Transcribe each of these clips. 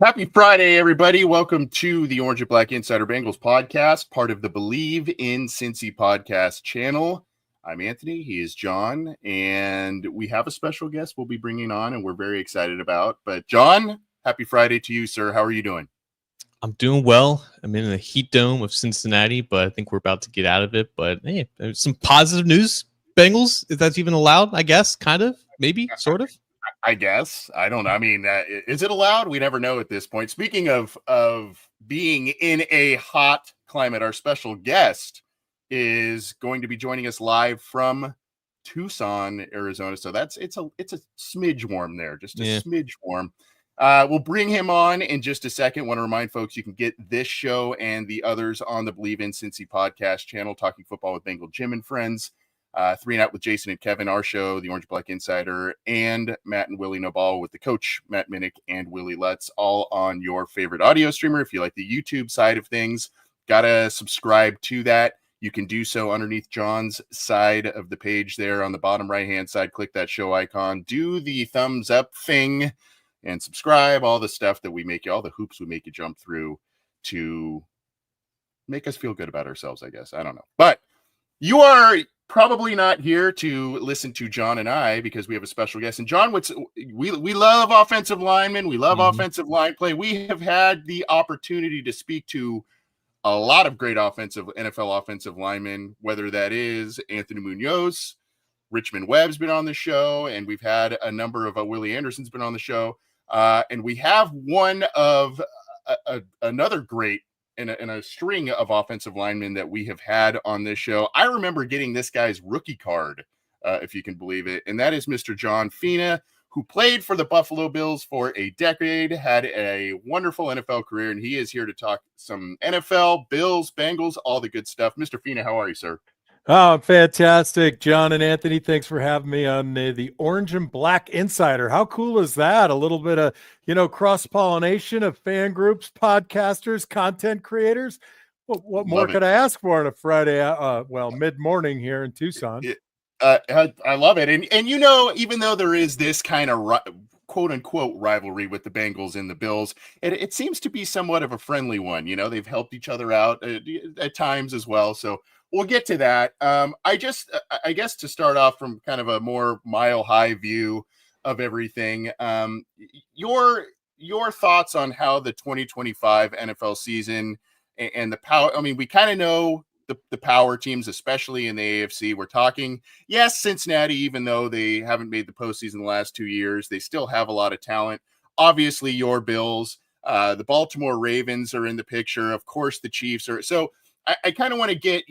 Happy Friday, everybody. Welcome to the Orange and Black Insider Bengals podcast, part of the Believe in Cincy podcast channel. I'm Anthony. He is John, and we have a special guest we'll be bringing on, and we're very excited about. But John, happy Friday to you, sir. How are you doing? I'm doing well. I'm in the heat dome of Cincinnati, but I think we're about to get out of it. But hey, there's some positive news, Bengals, if that's even allowed, I guess, kind of, maybe, sort of. I guess. I don't know. I mean, is it allowed? We never know at this point. Speaking of being in a hot climate, our special guest is going to be joining us live from Tucson, Arizona. So it's a smidge warm there, just a smidge warm. We'll bring him on in just a second. Want to remind folks you can get this show and the others on the Believe in Cincy podcast channel, Talking Football with Bengal Jim and Friends. 3 and Out with Jason and Kevin, our show, the Orange Black Insider, and Matt and Willie Nobal with the coach, Matt Minnick and Willie Lutz, all on your favorite audio streamer. If you like the YouTube side of things, gotta subscribe to that. You can do so underneath John's side of the page there on the bottom right-hand side. Click that show icon, do the thumbs up thing, and subscribe. All the stuff that we make you, all the hoops we make you jump through to make us feel good about ourselves, I guess. I don't know. But you are probably not here to listen to John and I because we have a special guest. And John, we love offensive linemen. We love offensive line play. We have had the opportunity to speak to a lot of great NFL offensive linemen, whether that is Anthony Munoz, Richmond Webb's been on the show, and we've had a number of Willie Anderson's been on the show. And we have one of another great in a string of offensive linemen that we have had on this show. I remember getting this guy's rookie card, if you can believe it, and that is Mr. John Fina, who played for the Buffalo Bills for a decade, had a wonderful NFL career, and he is here to talk some NFL, Bills, Bengals, all the good stuff. Mr. Fina, how are you, sir? Oh, fantastic. John and Anthony, thanks for having me on the Orange and Black Insider. How cool is that? A little bit of, cross-pollination of fan groups, podcasters, content creators. What more could I ask for on a Friday, mid-morning here in Tucson? I love it. And even though there is this kind of quote-unquote rivalry with the Bengals and the Bills, it seems to be somewhat of a friendly one. They've helped each other out at times as well. So we'll get to that. I guess to start off from kind of a more mile-high view of everything, your thoughts on how the 2025 NFL season and the power. I mean, we kind of know the power teams, especially in the AFC. We're talking, yes, Cincinnati, even though they haven't made the postseason the last 2 years, they still have a lot of talent. Obviously, your Bills, the Baltimore Ravens are in the picture. Of course, the Chiefs are. So I kind of want to get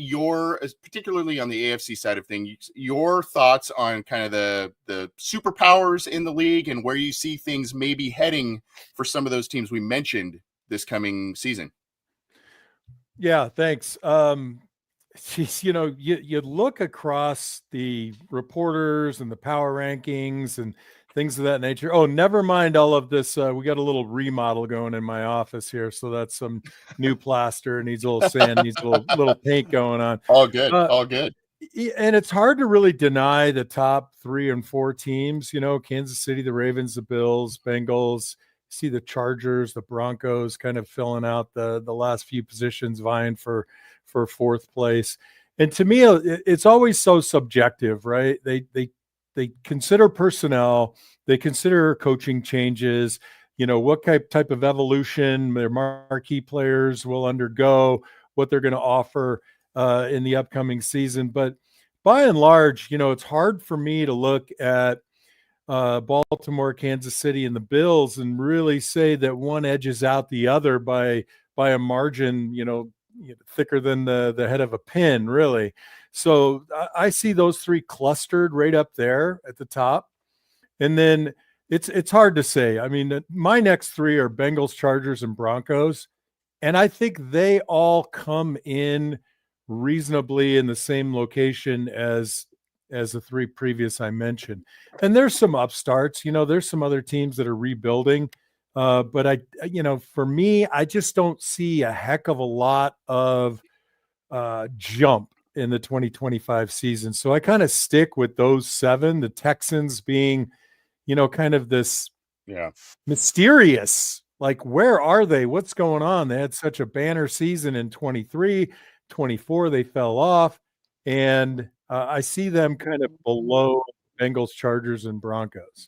particularly on the AFC side of things, your thoughts on kind of the superpowers in the league and where you see things maybe heading for some of those teams we mentioned this coming season. Yeah, thanks. You look across the reporters and the power rankings and things of that nature. Oh, never mind all of this. We got a little remodel going in my office here. So that's some new plaster, needs a little sand, needs a little paint going on. All good. All good. And it's hard to really deny the top 3 and 4 teams, Kansas City, the Ravens, the Bills, Bengals, see the Chargers, the Broncos kind of filling out the last few positions, vying for 4th place. And to me, it's always so subjective, right? They consider personnel, they consider coaching changes, what type of evolution their marquee players will undergo, what they're going to offer in the upcoming season. But by and large, it's hard for me to look at Baltimore, Kansas City, and the Bills and really say that one edges out the other by a margin, thicker than the head of a pin, really. So I see those three clustered right up there at the top. And then it's hard to say. I mean, my next three are Bengals, Chargers, and Broncos. And I think they all come in reasonably in the same location as the three previous I mentioned. And there's some upstarts, there's some other teams that are rebuilding. But for me, I just don't see a heck of a lot of jump in the 2025 season. So I kind of stick with those seven, the Texans being, kind of this mysterious, like, where are they? What's going on? They had such a banner season in 23, 24, they fell off. And I see them kind of below Bengals, Chargers, and Broncos.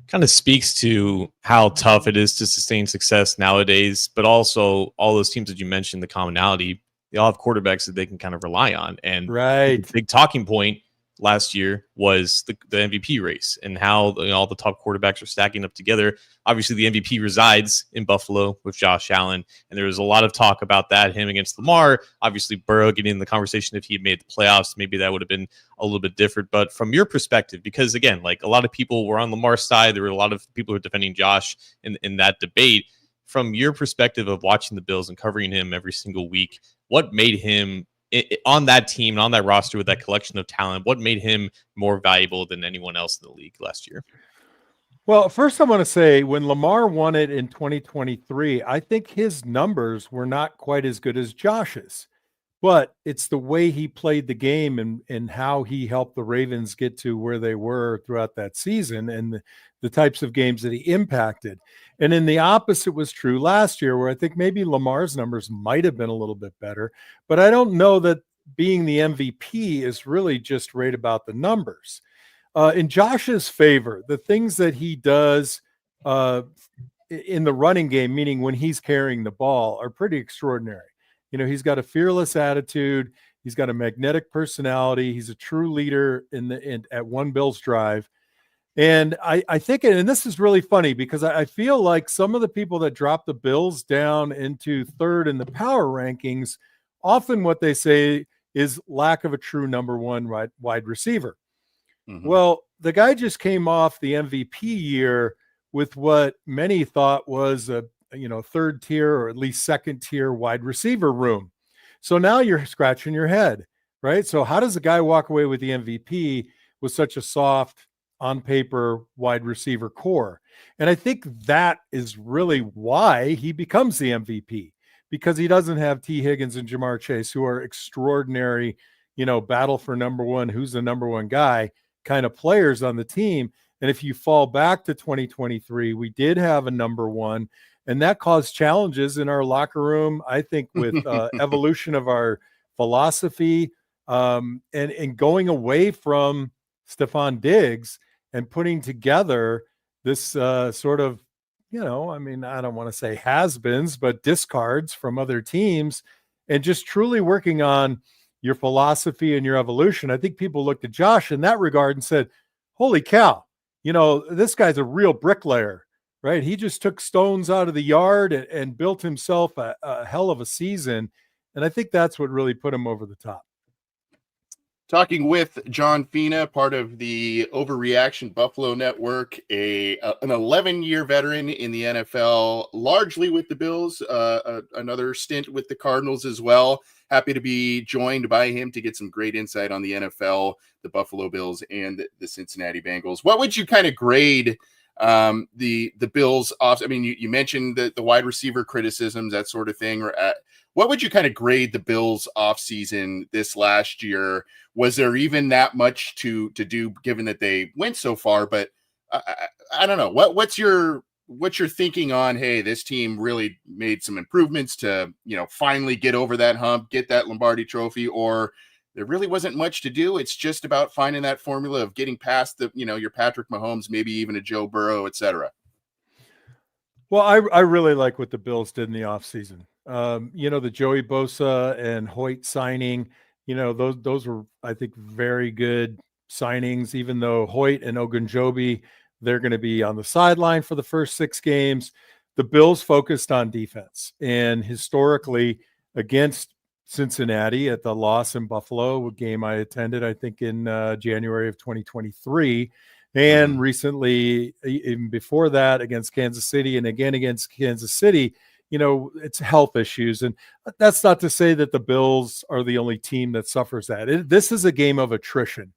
Kind of speaks to how tough it is to sustain success nowadays, but also all those teams that you mentioned, the commonality, they all have quarterbacks that they can kind of rely on. And right, the big talking point last year was the MVP race and how all the top quarterbacks are stacking up together. Obviously, the MVP resides in Buffalo with Josh Allen, and there was a lot of talk about that, him against Lamar. Obviously, Burrow getting in the conversation if he had made the playoffs, maybe that would have been a little bit different. But from your perspective, because again, like a lot of people were on Lamar's side, there were a lot of people who were defending Josh in that debate. From your perspective of watching the Bills and covering him every single week, what made him on that team and on that roster with that collection of talent, what made him more valuable than anyone else in the league last year? Well, first I want to say when Lamar won it in 2023, I think his numbers were not quite as good as Josh's, but it's the way he played the game and how he helped the Ravens get to where they were throughout that season and the types of games that he impacted. And then the opposite was true last year, where I think maybe Lamar's numbers might have been a little bit better, but I don't know that being the MVP is really just right about the numbers. In Josh's favor, the things that he does in the running game, meaning when he's carrying the ball, are pretty extraordinary. He's got a fearless attitude. He's got a magnetic personality. He's a true leader at one Bills drive. And I think, and this is really funny because I feel like some of the people that drop the Bills down into third in the power rankings, often what they say is lack of a true number one wide receiver. Mm-hmm. Well, the guy just came off the MVP year with what many thought was a third tier or at least second tier wide receiver room. So now you're scratching your head, right? So how does a guy walk away with the MVP with such a soft, on paper wide receiver core? And I think that is really why he becomes the MVP, because he doesn't have T. Higgins and Jamar Chase, who are extraordinary, battle for number one, who's the number one guy kind of players on the team. And if you fall back to 2023, we did have a number one, and that caused challenges in our locker room, I think, with evolution of our philosophy and going away from Stephon Diggs and putting together this sort of, I don't want to say has-beens, but discards from other teams, and just truly working on your philosophy and your evolution. I think people looked at Josh in that regard and said, holy cow, this guy's a real bricklayer, right? He just took stones out of the yard and built himself a hell of a season. And I think that's what really put him over the top. Talking with John Fina, part of the Overreaction Buffalo Network, an 11-year veteran in the NFL, largely with the Bills, another stint with the Cardinals as well. Happy to be joined by him to get some great insight on the NFL, the Buffalo Bills, and the Cincinnati Bengals. What would you kind of grade the Bills off? I mean, you mentioned the wide receiver criticisms, that sort of thing. What would you kind of grade the Bills offseason this last year? Was there even that much to do, given that they went so far? But I don't know. What's your thinking on, hey, this team really made some improvements to, finally get over that hump, get that Lombardi trophy, or there really wasn't much to do? It's just about finding that formula of getting past your Patrick Mahomes, maybe even a Joe Burrow, et cetera. Well, I really like what the Bills did in the offseason. The Joey Bosa and Hoyt signing, those were, I think, very good signings, even though Hoyt and Ogunjobi, they're going to be on the sideline for the first 6 games. The Bills focused on defense, and historically against Cincinnati at the loss in Buffalo, a game I attended, I think in January of 2023, and recently, even before that, against Kansas City, and again against Kansas City, it's health issues. And that's not to say that the Bills are the only team that suffers that. This is a game of attrition.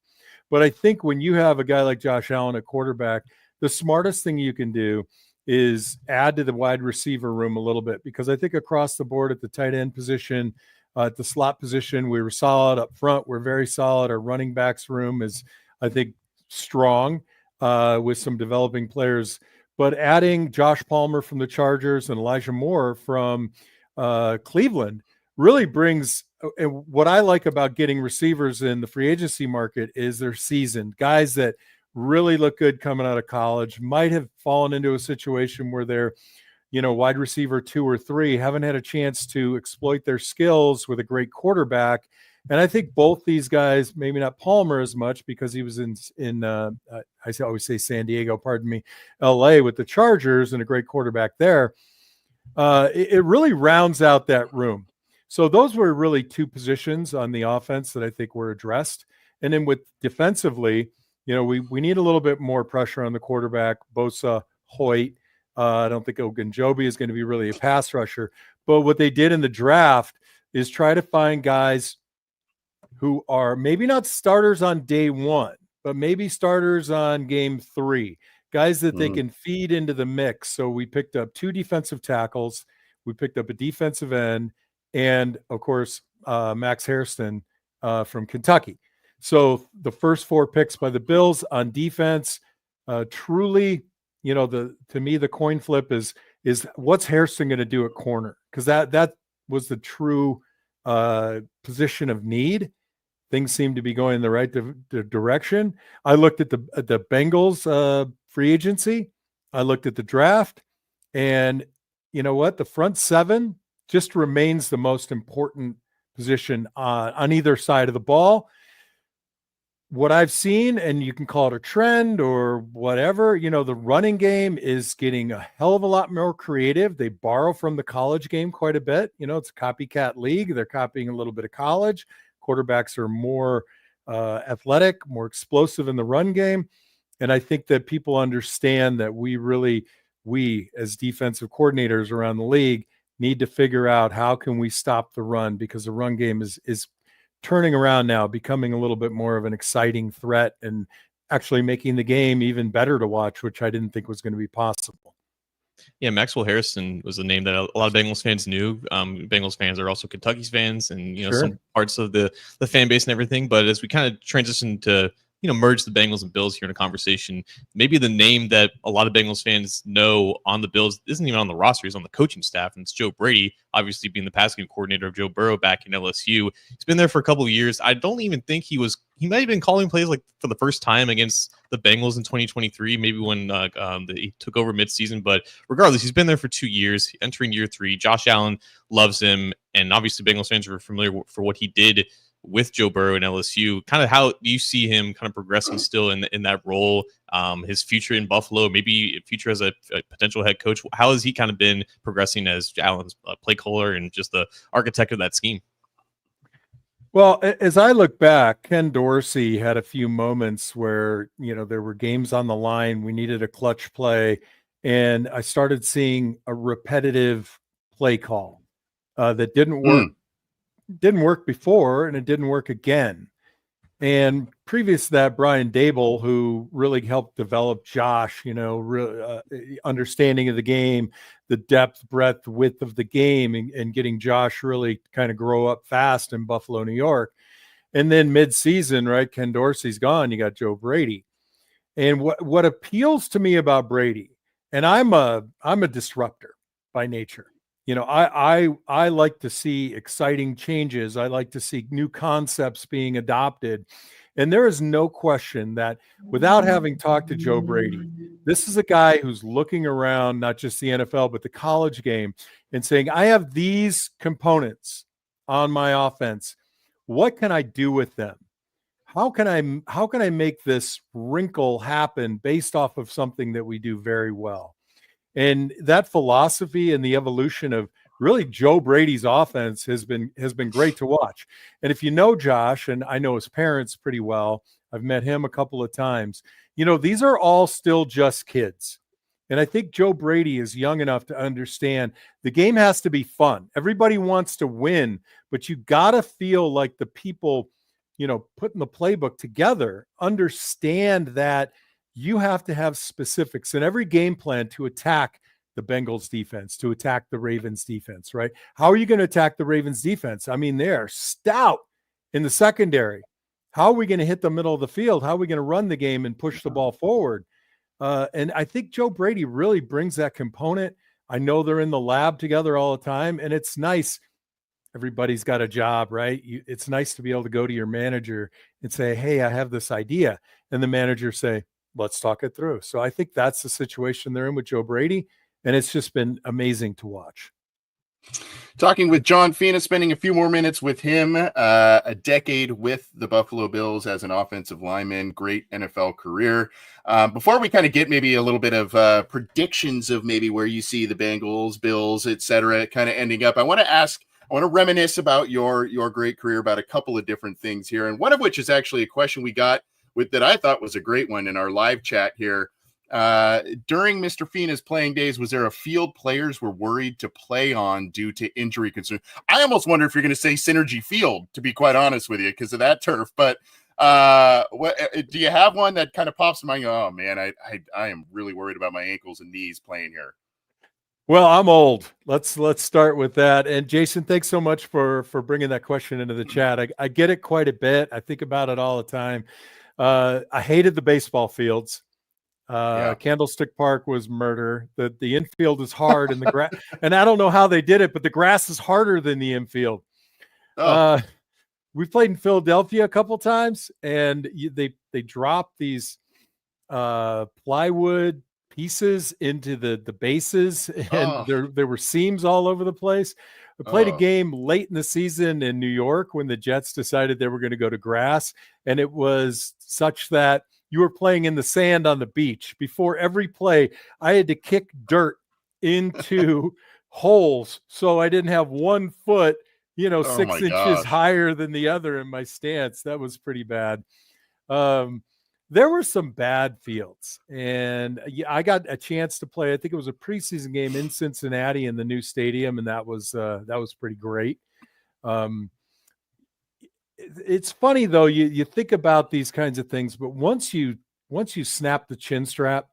But I think when you have a guy like Josh Allen at quarterback, the smartest thing you can do is add to the wide receiver room a little bit, because I think across the board at the tight end position, at the slot position, we were solid. Up front, we're very solid. Our running backs room is, I think, strong with some developing players. But adding Josh Palmer from the Chargers and Elijah Moore from Cleveland really brings – and what I like about getting receivers in the free agency market is they're seasoned, guys that really look good coming out of college, might have fallen into a situation where they're, wide receiver 2 or 3, haven't had a chance to exploit their skills with a great quarterback. And I think both these guys, maybe not Palmer as much because he was in I always say San Diego, pardon me, LA with the Chargers and a great quarterback there. It really rounds out that room. So those were really 2 positions on the offense that I think were addressed. And then with defensively, we need a little bit more pressure on the quarterback, Bosa, Hoyt. I don't think Ogunjobi is going to be really a pass rusher. But what they did in the draft is try to find guys who are maybe not starters on day 1, but maybe starters on game 3, guys that they can feed into the mix. So we picked up 2 defensive tackles. We picked up a defensive end. And, of course, Max Hairston from Kentucky. So the first 4 picks by the Bills on defense, truly, to me, the coin flip is what's Hairston going to do at corner? Because that was the true position of need. Things seem to be going in the right direction. I looked at the Bengals free agency. I looked at the draft. And you know what? The front 7 just remains the most important position on either side of the ball. What I've seen, and you can call it a trend or whatever, the running game is getting a hell of a lot more creative. They borrow from the college game quite a bit. It's a copycat league. They're copying a little bit of college. Quarterbacks are more athletic, more explosive in the run game. And I think that people understand that we as defensive coordinators around the league need to figure out how can we stop the run, because the run game is turning around now, becoming a little bit more of an exciting threat and actually making the game even better to watch, which I didn't think was going to be possible. Yeah, Maxwell Harrison was a name that a lot of Bengals fans knew. Bengals fans are also Kentucky's fans, and Sure. Some parts of the fan base and everything. But as we kind of transition to merge the Bengals and Bills here in a conversation, maybe the name that a lot of Bengals fans know on the Bills isn't even on the roster, he's on the coaching staff, and it's Joe Brady, obviously being the passing game coordinator of Joe Burrow back in LSU. He's been there for a couple of years. I don't even think he might have been calling plays like for the first time against the Bengals in 2023, maybe when he took over midseason. But regardless, he's been there for 2 years, entering year 3. Josh Allen loves him, and obviously Bengals fans are familiar for what he did with Joe Burrow and LSU. Kind of how do you see him kind of progressing still in that role? His future in Buffalo, maybe future as a potential head coach. How has he kind of been progressing as Allen's play caller and just the architect of that scheme? Well, as I look back, Ken Dorsey had a few moments where, there were games on the line. We needed a clutch play. And I started seeing a repetitive play call that didn't work. Didn't work before, and it didn't work again. And previous to that, Brian Dable, who really helped develop Josh, understanding of the game, the depth, breadth, width of the game, and getting Josh really kind of grow up fast in Buffalo, New York. And then mid-season, right, Ken Dorsey's gone. You got Joe Brady. And what appeals to me about Brady, and I'm a disruptor by nature. I like to see exciting changes. I like to see new concepts being adopted. And there is no question that without having talked to Joe Brady, this is a guy who's looking around, not just the NFL, but the college game, and saying, I have these components on my offense. what can I do with them? How can I make this wrinkle happen based off of something that we do very well? And that philosophy and the evolution of really Joe Brady's offense has been great to watch. And if you know Josh, and I know his parents pretty well, I've met him a couple of times, these are all still just kids. And I think Joe Brady is young enough to understand the game has to be fun. Everybody wants to win, but you got to feel like the people, putting the playbook together understand that you have to have specifics in every game plan to attack the Bengals defense, to attack the Ravens defense, right? How are you going to attack the Ravens defense? I mean, they're stout in the secondary. How are we going to hit the middle of the field? How are we going to run the game and push the ball forward? And I think Joe Brady really brings that component. I know they're in the lab together all the time, and it's nice. Everybody's got a job, right? It's nice to be able to go to your manager and say, hey, I have this idea. And the manager say, let's talk it through. So I think that's the situation they're in with Joe Brady. And it's just been amazing to watch. Talking with John Fina, spending a few more minutes with him, a decade with the Buffalo Bills as an offensive lineman, great NFL career. Before we kind of get maybe a little bit of predictions of maybe where you see the Bengals, Bills, et cetera, kind of ending up, I want to reminisce about your great career, about a couple of different things here. And one of which is actually a question we got with that I thought was a great one in our live chat here. During Mr. Fina's playing days, was there a field players were worried to play on due to injury concern? I almost wonder if you're going to say Synergy Field, to be quite honest with you, because of that turf. But what do you have one that kind of pops in mind? Oh man, I am really worried about my ankles and knees playing here. Well, I'm old. Let's start with that. And Jason, thanks so much for bringing that question into the chat. I get it quite a bit. I think about it all the time. I hated the baseball fields. Candlestick Park was murder. The infield is hard and the grass, and I don't know how they did it, but the grass is harder than the infield. We played in Philadelphia a couple times, and they dropped these plywood pieces into the bases, and there were seams all over the place. I played a game late in the season in New York when the Jets decided they were going to go to grass, and it was such that you were playing in the sand on the beach. Before every play, I had to kick dirt into holes so I didn't have 1 foot, 6 inches higher than the other in my stance. That was pretty bad. There were some bad fields, and I got a chance to play. I think it was a preseason game in Cincinnati in the new stadium, and that was pretty great. It's funny though, you think about these kinds of things, but once you snap the chin strap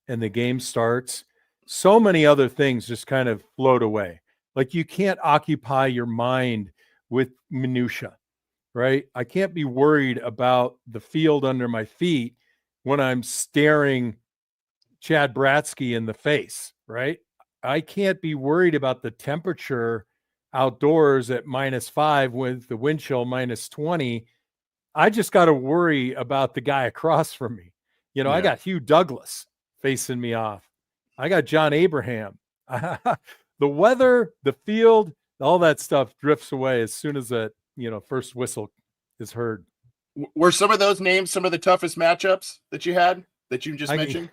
and the game starts, so many other things just kind of float away. Like you can't occupy your mind with minutia, right? I can't be worried about the field under my feet when I'm staring Chad Bratsky in the face, right? I can't be worried about the temperature outdoors at -5 with the wind chill -20. I just got to worry about the guy across from me. I got Hugh Douglas facing me off. I got John Abraham. The weather, the field, all that stuff drifts away as soon as that, first whistle is heard. Were some of those names some of the toughest matchups that you had that you just mentioned?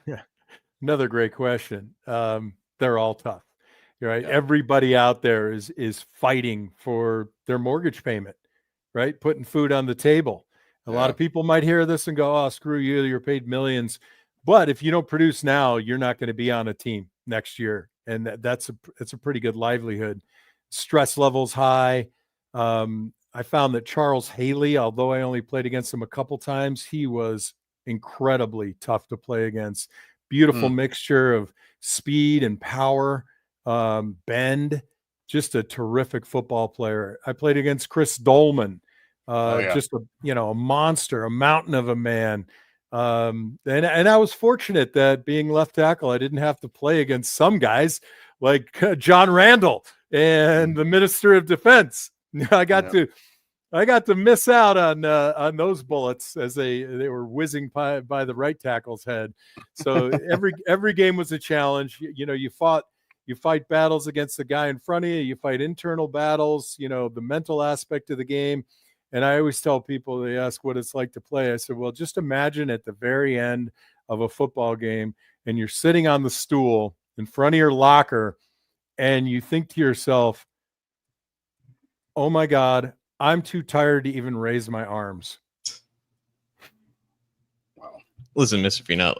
Another great question. They're all tough. Right. Yeah. Everybody out there is fighting for their mortgage payment, right? Putting food on the table. A lot of people might hear this and go, oh, screw you. You're paid millions. But if you don't produce now, you're not going to be on a team next year. And it's a pretty good livelihood. Stress levels high. I found that Charles Haley, although I only played against him a couple times, he was incredibly tough to play against. Beautiful mixture of speed and power. Bend, just a terrific football player. I played against Chris Dolman, just a monster, a mountain of a man. And I was fortunate that being left tackle, I didn't have to play against some guys like John Randall and the Minister of Defense. I got to miss out on those bullets as they were whizzing by the right tackle's head. So every game was a challenge. You fight battles against the guy in front of you. You fight internal battles, the mental aspect of the game. And I always tell people, they ask what it's like to play. I said, well, just imagine at the very end of a football game and you're sitting on the stool in front of your locker and you think to yourself, oh my God, I'm too tired to even raise my arms. Wow. Listen, Mr. Fina,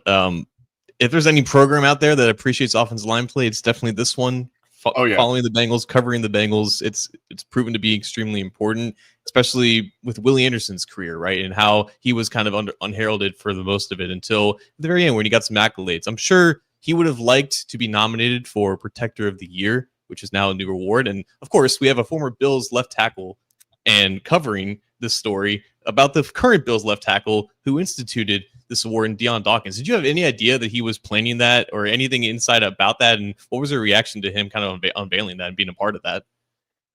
if there's any program out there that appreciates offensive line play, it's definitely this one. Following the Bengals, covering the Bengals, it's proven to be extremely important, especially with Willie Anderson's career, right? And how he was kind of unheralded for the most of it until the very end when he got some accolades. I'm sure he would have liked to be nominated for Protector of the Year, which is now a new award. And of course, we have a former Bills left tackle and covering this story about the current Bills left tackle who instituted this award in Deion Dawkins. Did you have any idea that he was planning that or anything inside about that? And what was your reaction to him kind of unveiling that and being a part of that?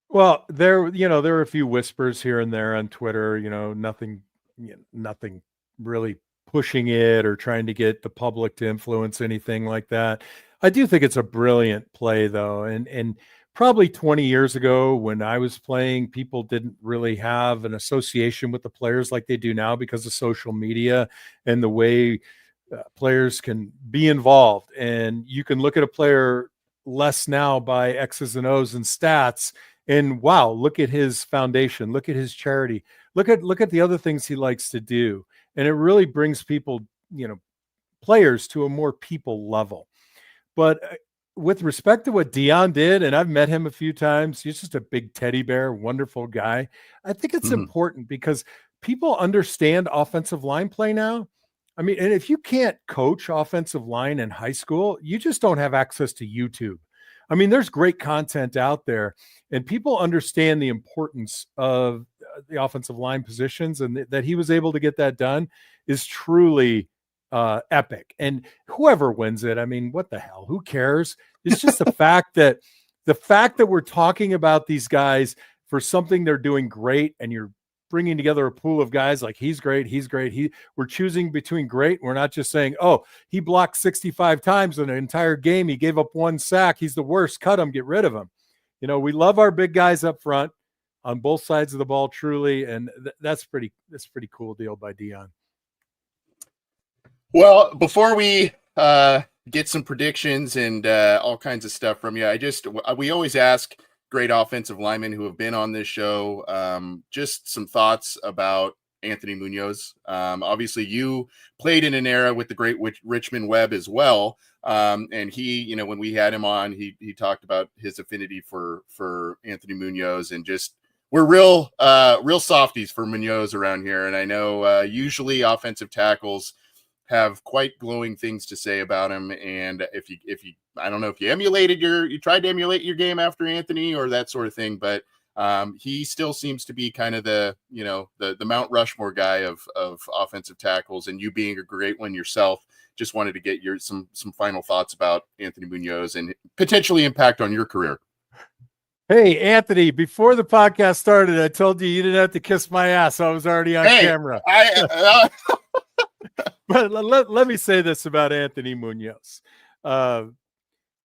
Well, there were a few whispers here and there on Twitter, nothing really pushing it or trying to get the public to influence anything like that. I do think it's a brilliant play though. And probably 20 years ago when I was playing, people didn't really have an association with the players like they do now because of social media and the way players can be involved. And you can look at a player less now by X's and O's and stats and wow, look at his foundation, look at his charity, look at the other things he likes to do. And it really brings people, players to a more people level. But with respect to what Deion did, and I've met him a few times, he's just a big teddy bear, wonderful guy. I think it's important because people understand offensive line play now. I mean, and if you can't coach offensive line in high school, you just don't have access to YouTube. I mean, there's great content out there, and people understand the importance of the offensive line positions, and that he was able to get that done is truly epic. And whoever wins it, I mean, what the hell? Who cares? It's just the fact that we're talking about these guys for something they're doing great, and you're bringing together a pool of guys like he's great. We're choosing between great. We're not just saying, oh, he blocked 65 times in an entire game. He gave up 1 sack. He's the worst. Cut him. Get rid of him. We love our big guys up front on both sides of the ball, truly, and that's a pretty cool deal by Deion. Well, before we get some predictions and all kinds of stuff from you, we always ask great offensive linemen who have been on this show just some thoughts about Anthony Munoz. Obviously, you played in an era with the great Richmond Webb as well. And he, when we had him on, he talked about his affinity for Anthony Munoz, and just we're real softies for Munoz around here. And I know usually offensive tackles have quite glowing things to say about him. And if you, I don't know if you tried to emulate your game after Anthony or that sort of thing, but he still seems to be kind of the Mount Rushmore guy of offensive tackles, and you being a great one yourself, just wanted to get some final thoughts about Anthony Munoz and potentially impact on your career. Hey, Anthony, before the podcast started, I told you didn't have to kiss my ass. I was already on camera. But let me say this about Anthony Munoz.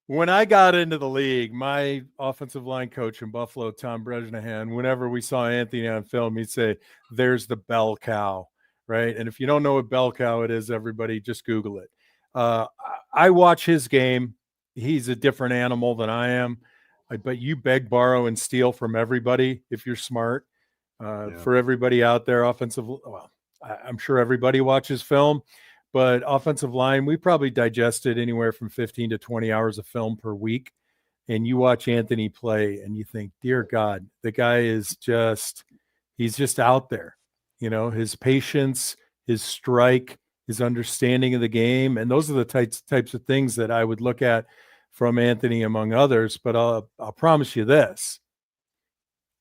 When I got into the league, my offensive line coach in Buffalo, Tom Bresnahan, whenever we saw Anthony on film, he'd say, there's the bell cow, right? And if you don't know what bell cow it is, everybody just Google it. I watch his game. He's a different animal than I am. But you beg, borrow, and steal from everybody if you're smart. For everybody out there, I'm sure everybody watches film, but offensive line, we probably digested anywhere from 15 to 20 hours of film per week. And you watch Anthony play and you think, dear God, the guy is he's just out there. His patience, his strike, his understanding of the game. And those are the types of things that I would look at from Anthony, among others. But I'll promise you this.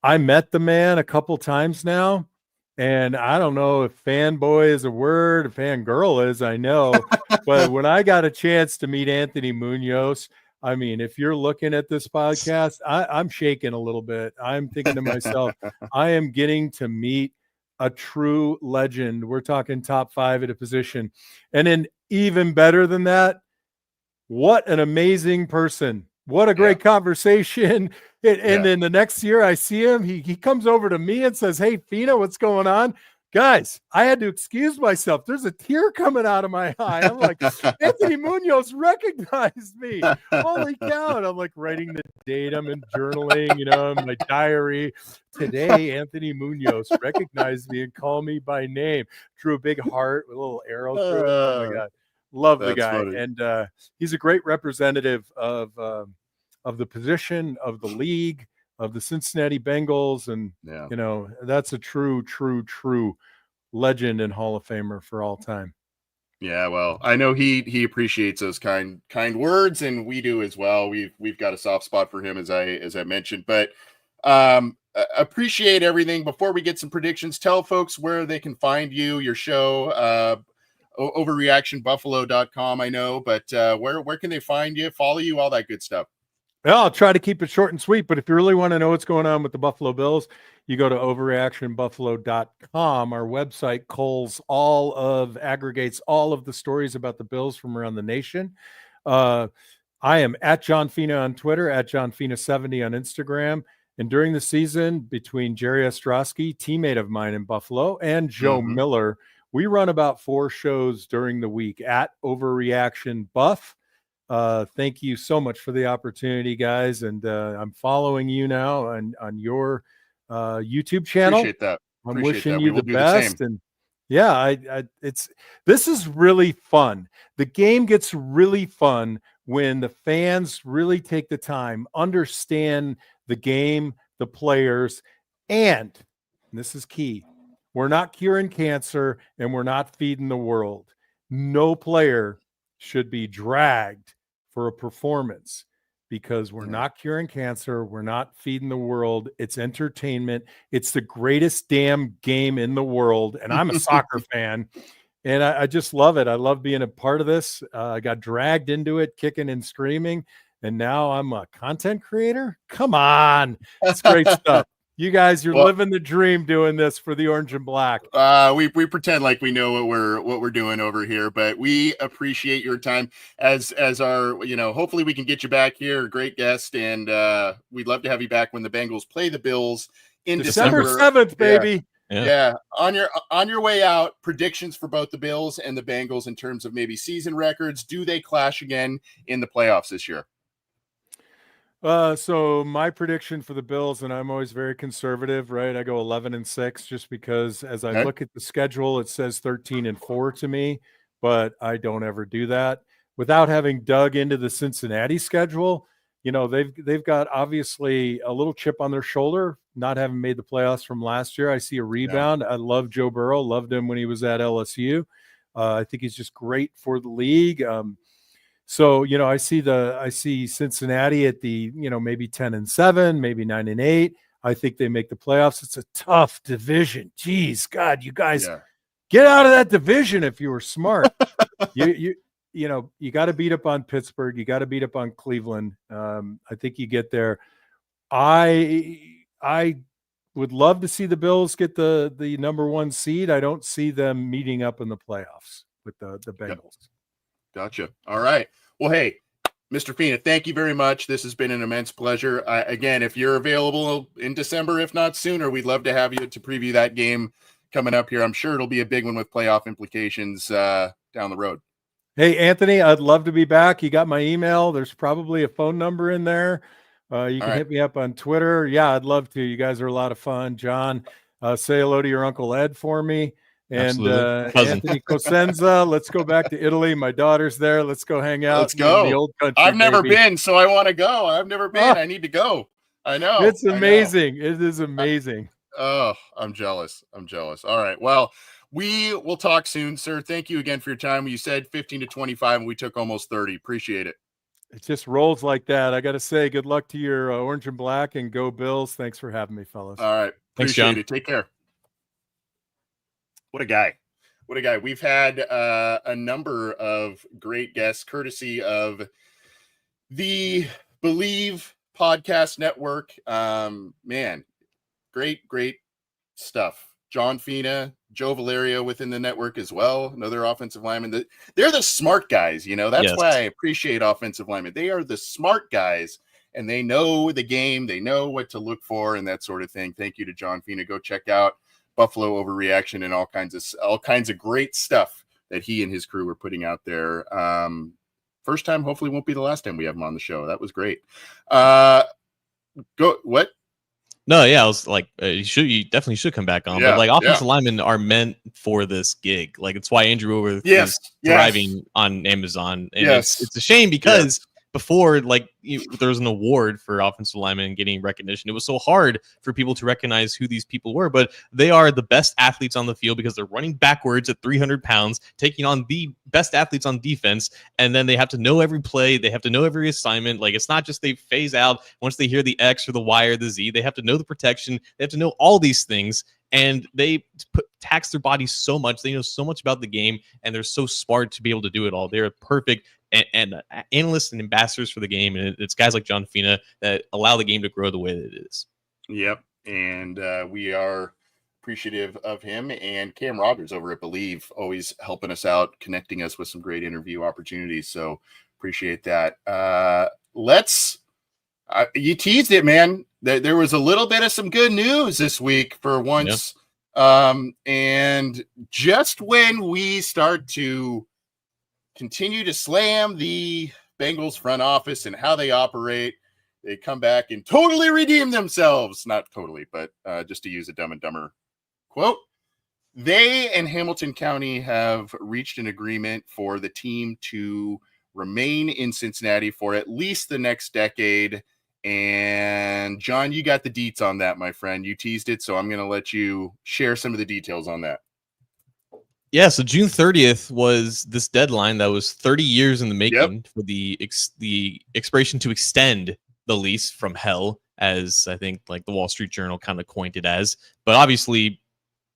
I met the man a couple times now. And I don't know if fanboy is a word, if fangirl is, I know. But when I got a chance to meet Anthony Munoz, I mean, if you're looking at this podcast, I'm shaking a little bit. I'm thinking to myself, I am getting to meet a true legend. We're talking top 5 at a position. And then even better than that, what an amazing person. What a great conversation. And then the next year I see him, he comes over to me and says, "Hey, Fina, what's going on?" Guys, I had to excuse myself. There's a tear coming out of my eye. I'm like, Anthony Munoz recognized me. Holy cow. And I'm like writing the date. I'm in journaling, in my diary. Today, Anthony Munoz recognized me and called me by name. Drew a big heart with a little arrow through it. Oh my God. Love the guy. Funny. And he's a great representative of the position, of the league, of the Cincinnati Bengals. And, that's a true legend and Hall of Famer for all time. Yeah, well, I know he appreciates those kind words, and we do as well. We've got a soft spot for him, as I mentioned, but appreciate everything. Before we get some predictions, tell folks where they can find you, your show, overreactionbuffalo.com, I know, but where can they find you, follow you, all that good stuff? Well, I'll try to keep it short and sweet, but if you really want to know what's going on with the Buffalo Bills, you go to overreactionbuffalo.com. Our website aggregates all of the stories about the Bills from around the nation. I am at John Fina on Twitter, at John Fina 70 on Instagram. And during the season, between Jerry Ostrowski, teammate of mine in Buffalo, and Joe Miller, we run about 4 shows during the week at Overreaction Buff. Thank you so much for the opportunity, guys. And I'm following you now on your YouTube channel. Appreciate that. I'm wishing you the best. And this is really fun. The game gets really fun when the fans really take the time, understand the game, the players, and this is key. We're not curing cancer and we're not feeding the world. No player should be dragged for a performance because we're not curing cancer. We're not feeding the world. It's entertainment. It's the greatest damn game in the world. And I'm a soccer fan and I just love it. I love being a part of this. I got dragged into it, kicking and screaming. And now I'm a content creator. Come on. It's great stuff. You guys, you're living the dream doing this for the Orange and Black. We pretend like we know what we're doing over here, but we appreciate your time as our, hopefully we can get you back here. Great guest. And we'd love to have you back when the Bengals play the Bills in December 7th, baby. Yeah. On your way out, predictions for both the Bills and the Bengals in terms of maybe season records. Do they clash again in the playoffs this year? So my prediction for the Bills, and I'm always very conservative, right? I go 11-6 just because as I look at the schedule, it says 13-4 to me, but I don't ever do that. Without having dug into the Cincinnati schedule, they've got obviously a little chip on their shoulder, not having made the playoffs from last year. I see a rebound. I love Joe Burrow, loved him when he was at LSU. I think he's just great for the league. So, I see Cincinnati at the, maybe 10-7, maybe 9-8. I think they make the playoffs. It's a tough division. Jeez, God, you guys get out of that division if you were smart. you got to beat up on Pittsburgh. You got to beat up on Cleveland. I think you get there. I would love to see the Bills get the number 1 seed. I don't see them meeting up in the playoffs with the Bengals. Gotcha. All right. Well, hey, Mr. Fina, thank you very much. This has been an immense pleasure. Again, if you're available in December, if not sooner, we'd love to have you to preview that game coming up here. I'm sure it'll be a big one with playoff implications down the road. Hey, Anthony, I'd love to be back. You got my email. There's probably a phone number in there. You can hit me up on Twitter. Yeah, I'd love to. You guys are a lot of fun. John, say hello to your Uncle Ed for me. And Anthony Cosenza, let's go back to Italy. My daughter's there. Let's go hang out. Let's go. In the old country, I've never been, so I want to go. I've never been. I need to go. I know. It's amazing. It is amazing. I'm jealous. All right. Well, we will talk soon, sir. Thank you again for your time. You said 15 to 25, and we took almost 30. Appreciate it. It just rolls like that. I got to say, good luck to your Orange and Black, and go Bills. Thanks for having me, fellas. All right. Thanks, John. Appreciate it. Take care. What a guy. We've had a number of great guests courtesy of the Believe Podcast Network. Man, great stuff. John Fina, Joe Valerio within the network as well, another offensive lineman. They're the smart guys, you know. That's Yes. why I appreciate offensive linemen. They are the smart guys, and they know the game. They know what to look for and that sort of thing. Thank you to John Fina. Go check out Buffalo Overreaction and all kinds of great stuff that he and his crew were putting out there. First time, hopefully won't be the last time we have him on the show. That was great. Go what? No, yeah, I was like, you definitely should come back on. Yeah, But like, offensive linemen are meant for this gig. Like, it's why Andrew Woodworth is thriving on Amazon, and it's a shame because before, like, there was an award for offensive linemen getting recognition. It was so hard for people to recognize who these people were, but they are the best athletes on the field because they're running backwards at 300 pounds, taking on the best athletes on defense, and then they have to know every play. They have to know every assignment. Like, it's not just they phase out once they hear the X or the Y or the Z. They have to know the protection. They have to know all these things, and they tax their bodies so much. They know so much about the game, and they're so smart to be able to do it all. They're perfect and analysts and ambassadors for the game, and it's guys like John Fina that allow the game to grow the way that it is. Yep, and we are appreciative of him and Cam Rogers over at Believe, always helping us out, connecting us with some great interview opportunities. So appreciate that. You teased it, man. There was a little bit of some good news this week for once. Yeah. And just when we start to continue to slam the Bengals front office and how they operate, they come back and totally redeem themselves. Not totally, but just to use a Dumb and Dumber quote. They and Hamilton County have reached an agreement for the team to remain in Cincinnati for at least the next decade. And John, you got the deets on that, my friend. You teased it, so I'm going to let you share some of the details on that. Yeah, so June 30th was this deadline that was 30 years in the making for the expiration to extend the lease from hell, as I think like the Wall Street Journal kind of coined it as. But obviously,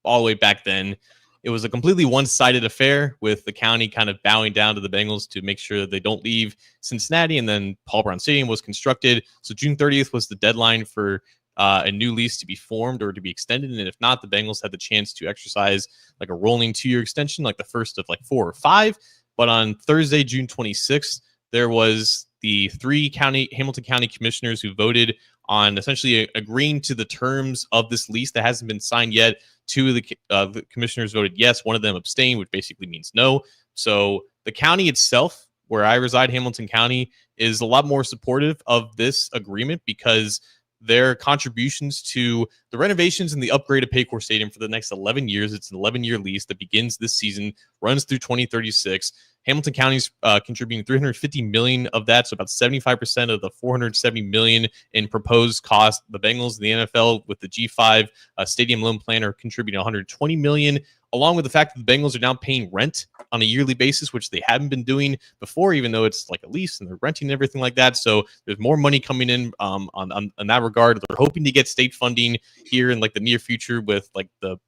all the way back then, it was a completely one-sided affair with the county kind of bowing down to the Bengals to make sure that they don't leave Cincinnati. And then Paul Brown Stadium was constructed. So June 30th was the deadline for a new lease to be formed or to be extended. And if not, the Bengals had the chance to exercise like a rolling 2-year extension, like the first of like 4 or 5. But on Thursday, June 26th, there was the 3 Hamilton County commissioners who voted on essentially agreeing to the terms of this lease that hasn't been signed yet. 2 of the commissioners voted yes. 1 of them abstained, which basically means no. So the county itself, where I reside, Hamilton County, is a lot more supportive of this agreement because their contributions to the renovations and the upgrade of Paycor Stadium for the next 11 years. It's an 11-year lease that begins this season, runs through 2036. Hamilton County's contributing $350 million of that, so about 75% of the $470 million in proposed cost. The Bengals, the NFL, with the G5 stadium loan plan, are contributing $120 million, along with the fact that the Bengals are now paying rent on a yearly basis, which they haven't been doing before, even though it's like a lease and they're renting and everything like that. So there's more money coming in on that regard. They're hoping to get state funding here in like the near future with like the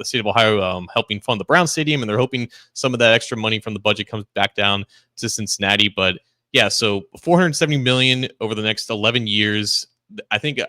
state of Ohio helping fund the Brown Stadium, and they're hoping some of that extra money from the budget comes back down to Cincinnati. But yeah, so $470 million over the next 11 years. I think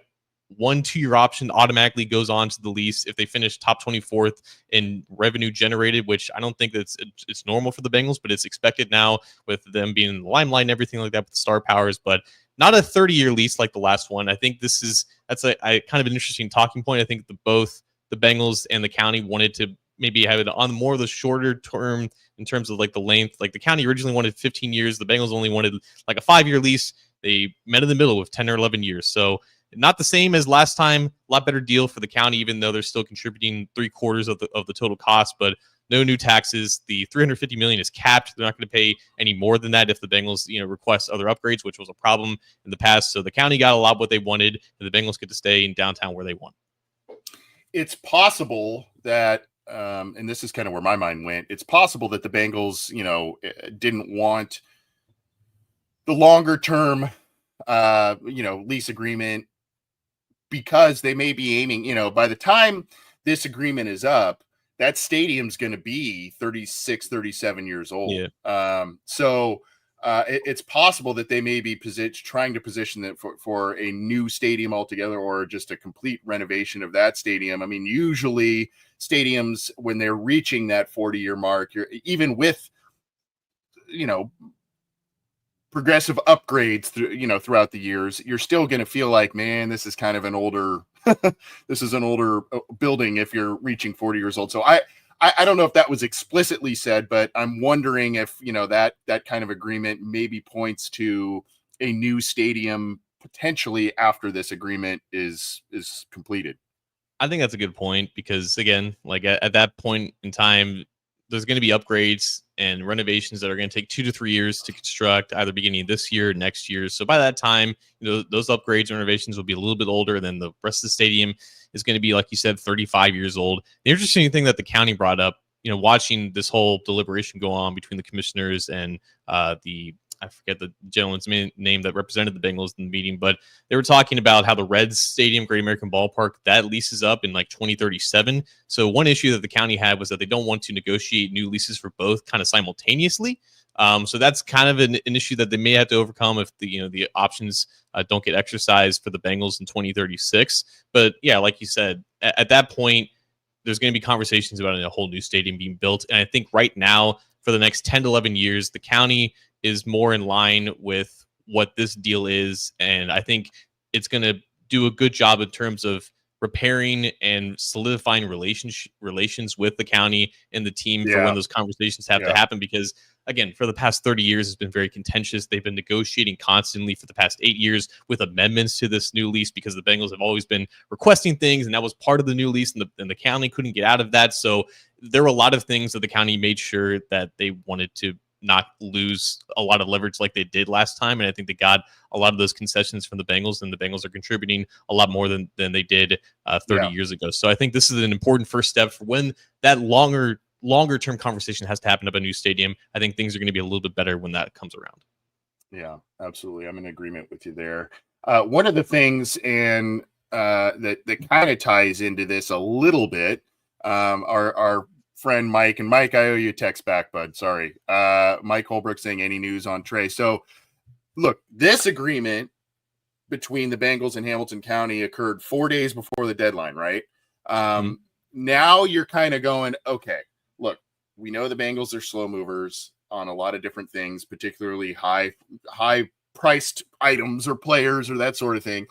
1 2-year option automatically goes on to the lease if they finish top 24th in revenue generated, which I don't think it's normal for the Bengals, but it's expected now with them being in the limelight and everything like that with the star powers. But not a 30-year lease like the last one. I think that's a kind of an interesting talking point. I think both the Bengals and the county wanted to maybe have it on more of the shorter term in terms of like the length. Like the county originally wanted 15 years. The Bengals only wanted like a 5-year lease. They met in the middle with 10 or 11 years. So not the same as last time. A lot better deal for the county, even though they're still contributing 3/4 of the total cost, but no new taxes. The $350 million is capped. They're not going to pay any more than that if the Bengals, request other upgrades, which was a problem in the past. So the county got a lot of what they wanted, and the Bengals get to stay in downtown where they want. It's possible that, and this is kind of where my mind went. It's possible that the Bengals, didn't want the longer term, lease agreement, because they may be aiming, by the time this agreement is up, that stadium's going to be 36, 37 years old. Yeah. So it's possible that they may be trying to position it for a new stadium altogether, or just a complete renovation of that stadium. I mean, usually stadiums, when they're reaching that 40-year mark, you're even with, progressive upgrades throughout the years, you're still going to feel like, man, this is kind of an older this is an older building if you're reaching 40 years old. So I don't know if that was explicitly said, but I'm wondering if that kind of agreement maybe points to a new stadium potentially after this agreement is completed. I think that's a good point, because again, like at that point in time, there's going to be upgrades and renovations that are going to take 2 to 3 years to construct, either beginning this year or next year. So by that time, those upgrades and renovations will be a little bit older. Than the rest of the stadium is going to be, like you said, 35 years old. The interesting thing that the county brought up, watching this whole deliberation go on between the commissioners and I forget the gentleman's name that represented the Bengals in the meeting, but they were talking about how the Reds Stadium, Great American Ballpark, that leases up in like 2037. So one issue that the county had was that they don't want to negotiate new leases for both kind of simultaneously. So that's kind of an issue that they may have to overcome if the options don't get exercised for the Bengals in 2036. But yeah, like you said, at that point, there's going to be conversations about a whole new stadium being built. And I think right now, for the next 10 to 11 years, the county is more in line with what this deal is. And I think it's going to do a good job in terms of repairing and solidifying relations with the county and the team for when those conversations have to happen. Because again, for the past 30 years, it's been very contentious. They've been negotiating constantly for the past 8 years with amendments to this new lease, because the Bengals have always been requesting things, and that was part of the new lease, and the county couldn't get out of that. So there were a lot of things that the county made sure that they wanted to not lose a lot of leverage like they did last time. And I think they got a lot of those concessions from the Bengals, and the Bengals are contributing a lot more than they did 30 years ago. So I think this is an important first step for when that longer term conversation has to happen about a new stadium. I think things are going to be a little bit better when that comes around. Yeah, absolutely. I'm in agreement with you there. One of the things, and that kind of ties into this a little bit, our friend Mike, and Mike, I owe you a text back, bud. Sorry. Mike Holbrook saying, any news on Trey? So look, this agreement between the Bengals and Hamilton County occurred 4 days before the deadline, right? Now you're kind of going, okay, look, we know the Bengals are slow movers on a lot of different things, particularly high priced items or players or that sort of thing.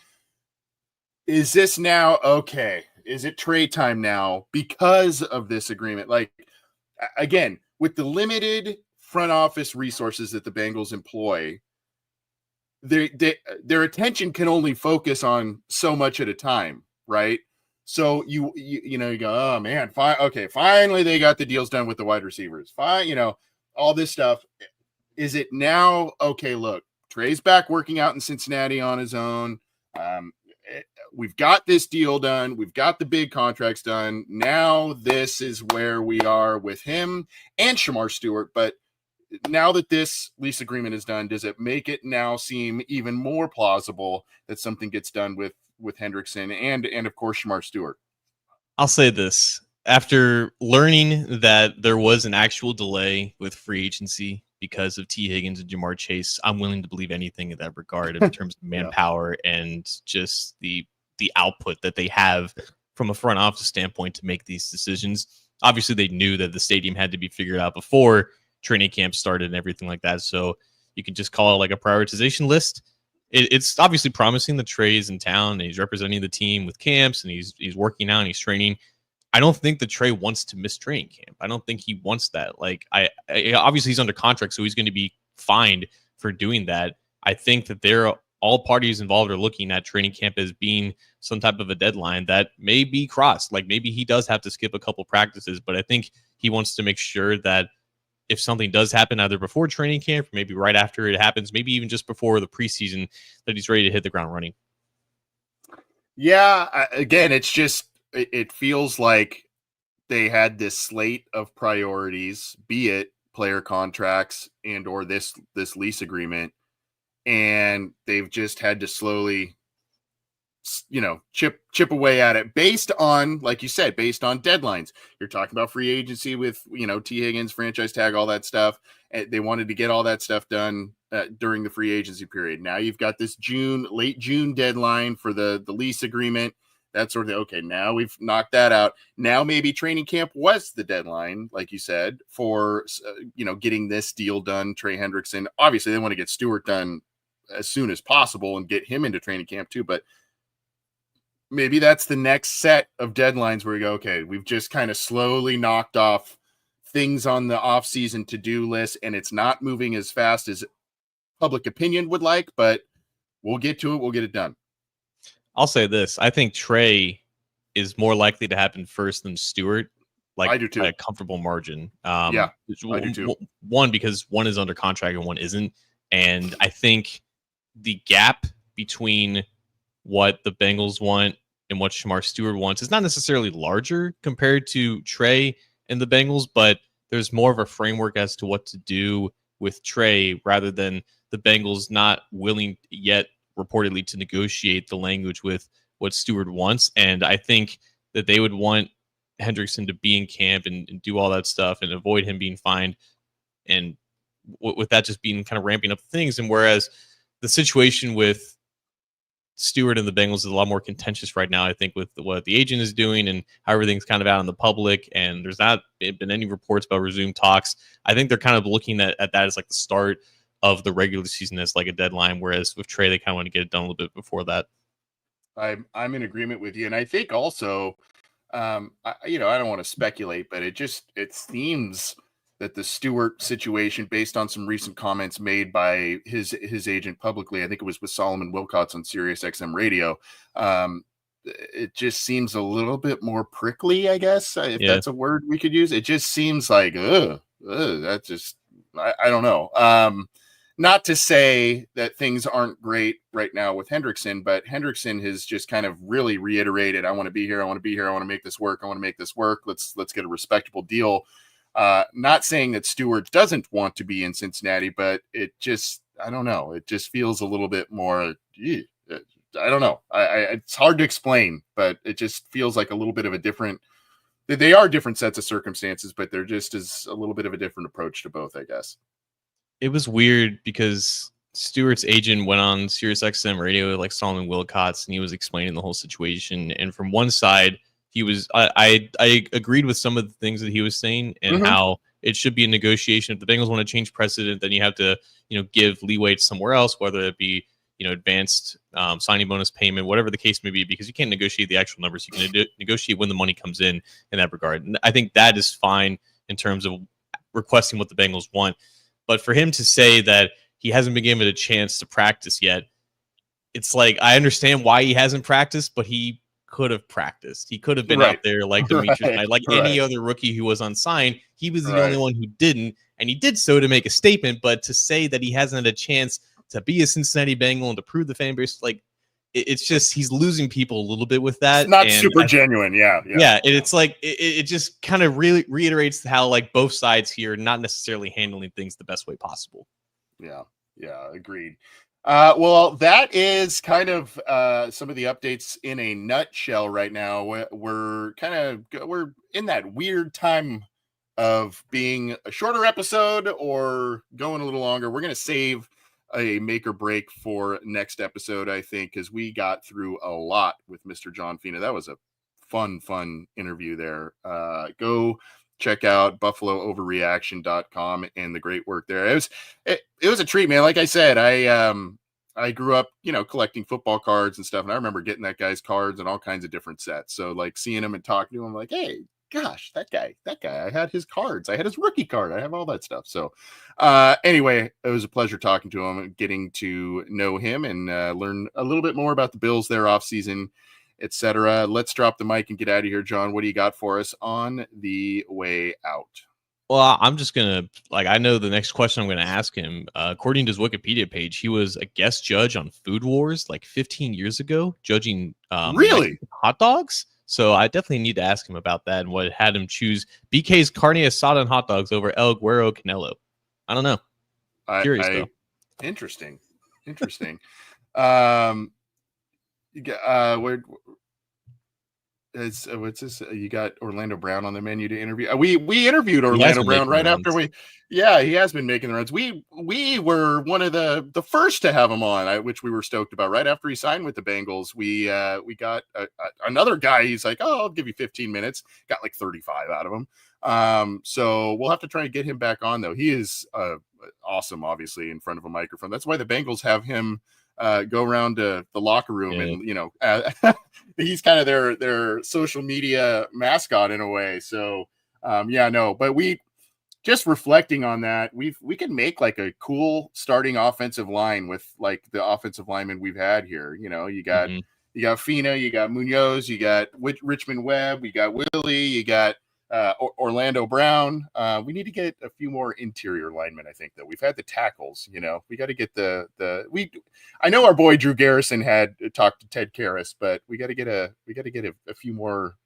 Is this now okay? Is it Trey time now because of this agreement? Like, again, with the limited front office resources that the Bengals employ, their attention can only focus on so much at a time, right? So you go, oh man, fine, okay, finally they got the deals done with the wide receivers. Fine, all this stuff. Is it now okay? Look, Trey's back working out in Cincinnati on his own. We've got this deal done. We've got the big contracts done. Now this is where we are with him and Shamar Stewart. But now that this lease agreement is done, does it make it now seem even more plausible that something gets done with Hendrickson and of course Shamar Stewart? I'll say this. After learning that there was an actual delay with free agency because of T. Higgins and Jamar Chase, I'm willing to believe anything in that regard in terms of manpower and just the output that they have from a front office standpoint to make these decisions. Obviously, they knew that the stadium had to be figured out before training camp started and everything like that. So you can just call it like a prioritization list. It's obviously promising that Trey is in town and he's representing the team with camps and he's working out and he's training. I don't think that Trey wants to miss training camp. I don't think he wants that. Like, I obviously he's under contract, so he's going to be fined for doing that. I think that all parties involved are looking at training camp as being some type of a deadline that may be crossed. Like, maybe he does have to skip a couple practices, but I think he wants to make sure that if something does happen either before training camp, or maybe right after it happens, maybe even just before the preseason, that he's ready to hit the ground running. Yeah, again, it feels like they had this slate of priorities, be it player contracts and or this lease agreement, and they've just had to slowly chip away at it based on, like you said, based on deadlines. You're talking about free agency with, T. Higgins, franchise tag, all that stuff. And they wanted to get all that stuff done during the free agency period. Now you've got this late June deadline for the lease agreement, that sort of thing. Okay, now we've knocked that out. Now maybe training camp was the deadline, like you said, for, getting this deal done. Trey Hendrickson, obviously they want to get Stewart done as soon as possible and get him into training camp too. But maybe that's the next set of deadlines where we go, okay, we've just kind of slowly knocked off things on the offseason to-do list, and it's not moving as fast as public opinion would like, but we'll get to it. We'll get it done. I'll say this. I think Trey is more likely to happen first than Stewart. I do too. By a comfortable margin. I do too. One, because one is under contract and one isn't. And I think the gap between what the Bengals want and what Shamar Stewart wants is not necessarily larger compared to Trey and the Bengals, but there's more of a framework as to what to do with Trey rather than the Bengals not willing yet reportedly to negotiate the language with what Stewart wants. And I think that they would want Hendrickson to be in camp and do all that stuff and avoid him being fined. And with that just being kind of ramping up things. And whereas the situation with Stewart and the Bengals is a lot more contentious right now, I think, with what the agent is doing and how everything's kind of out in the public. And there's not been any reports about resumed talks. I think they're kind of looking at that as like the start of the regular season as like a deadline. Whereas with Trey, they kind of want to get it done a little bit before that. I'm in agreement with you. And I think also, I don't want to speculate, but it seems that the Stewart situation, based on some recent comments made by his agent publicly, I think it was with Solomon Wilcots on Sirius XM radio, it just seems a little bit more prickly, I guess, if that's a word we could use. It just seems like, that's just, I don't know. Not to say that things aren't great right now with Hendrickson, but Hendrickson has just kind of really reiterated, I want to be here. I want to be here. I want to make this work. I want to make this work. Let's get a respectable deal. Not saying that Stewart doesn't want to be in Cincinnati, but it just, I don't know. It just feels a little bit more, I don't know. It's hard to explain, but it just feels like a little bit of a different, they are different sets of circumstances, but there just is a little bit of a different approach to both, I guess. It was weird because Stewart's agent went on Sirius XM radio like Solomon Wilcots, and he was explaining the whole situation. And from one side, he was I agreed with some of the things that he was saying and how it should be a negotiation. If the Bengals want to change precedent, then you have to give leeway to somewhere else, whether it be advanced signing bonus payment, whatever the case may be, because you can't negotiate the actual numbers. You can negotiate when the money comes in that regard. And I think that is fine in terms of requesting what the Bengals want. But for him to say that he hasn't been given a chance to practice yet, it's like, I understand why he hasn't practiced, but he could have practiced. He could have been out there like Demetrius Knight, like any other rookie who was unsigned. He was the only one who didn't, and he did so to make a statement. But to say that he hasn't had a chance to be a Cincinnati Bengal and to prove the fan base, like, it's just, he's losing people a little bit with that. It's not super genuine. Yeah. And it's like, it just kind of really reiterates how like both sides here not necessarily handling things the best way possible. Yeah. Agreed. Well, that is kind of some of the updates in a nutshell right now. We're in that weird time of being a shorter episode or going a little longer. We're going to save a make or break for next episode, I think, because we got through a lot with Mr. John Fina. That was a fun interview there. Go check out buffalooverreaction.com and the great work there. It was a treat, man. Like I said, I grew up, collecting football cards and stuff. And I remember getting that guy's cards and all kinds of different sets. So like seeing him and talking to him, like, hey, gosh, that guy, I had his cards. I had his rookie card. I have all that stuff. So anyway, it was a pleasure talking to him and getting to know him and learn a little bit more about the Bills, their offseason, etc. Let's drop the mic and get out of here. John, what do you got for us on the way out? Well, I'm just going to, I know the next question I'm going to ask him, according to his Wikipedia page, he was a guest judge on Food Wars 15 years ago, judging really hot dogs. So I definitely need to ask him about that and what had him choose BK's carne asada and hot dogs over El Güero Canelo. I don't know. Curious though. Interesting. You got, what's this? You got Orlando Brown on the menu to interview. We interviewed Orlando Brown right after he has been making the runs. We were one of the first to have him on, which we were stoked about. Right after he signed with the Bengals, we got another guy. He's like, oh, I'll give you 15 minutes. Got like 35 out of him. So we'll have to try and get him back on though. He is awesome, obviously, in front of a microphone. That's why the Bengals have him go around to the locker room and he's kind of their social media mascot in a way. So but we just reflecting on that, we can make like a cool starting offensive line with like the offensive linemen we've had here. You got Fina, you got Munoz, you got Richmond Webb, you got Willie, you got Orlando Brown. We need to get a few more interior linemen. I think that we've had the tackles. We got to get I know our boy Drew Garrison had talked to Ted Karras, but we got to get a few more.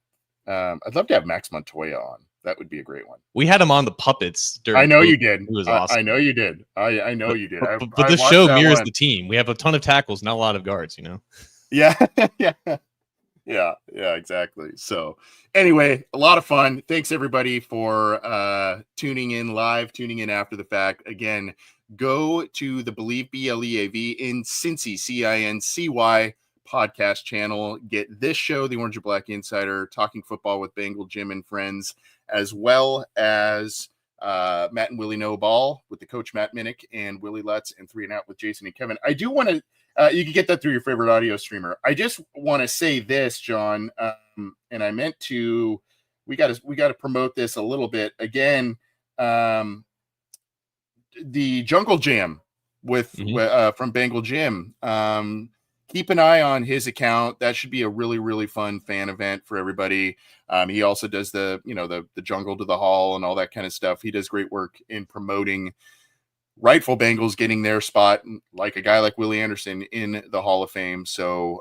I'd love to have Max Montoya on. That would be a great one. We had him on the puppets. I know you did. It was awesome. I know you did. I know you did. But the show mirrors the team. We have a ton of tackles, not a lot of guards. Yeah. Yeah, exactly. So anyway, a lot of fun. Thanks everybody for tuning in live, tuning in after the fact. Again, go to the Believe BLEAV in Cincy, CINCY podcast channel. Get this show, The Orange and Black Insider, talking football with Bengal Jim and friends, as well as Matt and Willie Know Ball with the coach Matt Minnick and Willie Lutz, and 3 and Out with Jason and Kevin. I do want to you can get that through your favorite audio streamer. I just want to say this, John, and I meant to. We got to promote this a little bit again. The Jungle Jam from Bengal Jim. Keep an eye on his account. That should be a really, really fun fan event for everybody. He also does the Jungle to the Hall and all that kind of stuff. He does great work in promoting rightful Bengals getting their spot, like a guy like Willie Anderson, in the Hall of Fame. So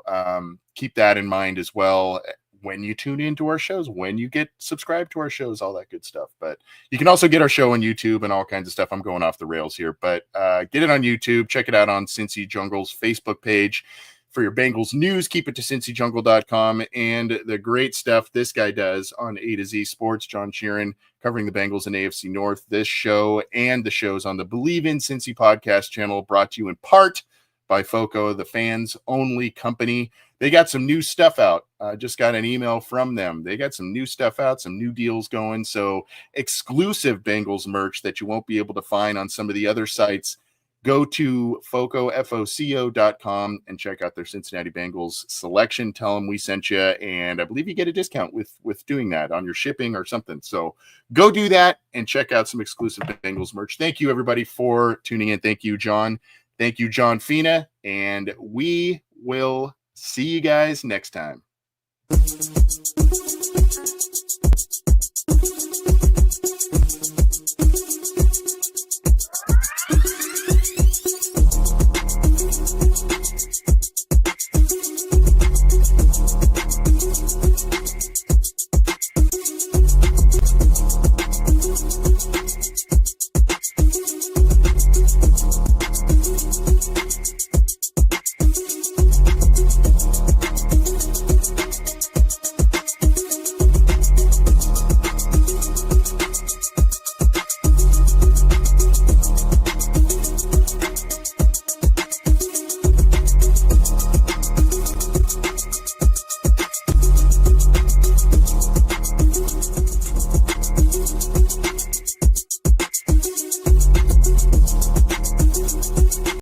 keep that in mind as well when you tune into our shows, when you get subscribed to our shows, all that good stuff. But you can also get our show on YouTube and all kinds of stuff. I'm going off the rails here, but get it on YouTube. Check it out on Cincy Jungle's Facebook page. For your Bengals news, keep it to cincyjungle.com, and the great stuff this guy does on A to Z Sports. John Sheeran covering the Bengals and AFC North. This show and the shows on the Believe in Cincy podcast channel, brought to you in part by FOCO, the fans only company. They got some new stuff out. Just got an email from them. They got some new stuff out, some new deals going. So exclusive Bengals merch that you won't be able to find on some of the other sites. Go to foco.com and check out their Cincinnati Bengals selection. Tell them we sent you, and I believe you get a discount with doing that on your shipping or something. So go do that and check out some exclusive Bengals merch. Thank you, everybody, for tuning in. Thank you, John. Thank you, John Fina, and we will see you guys next time.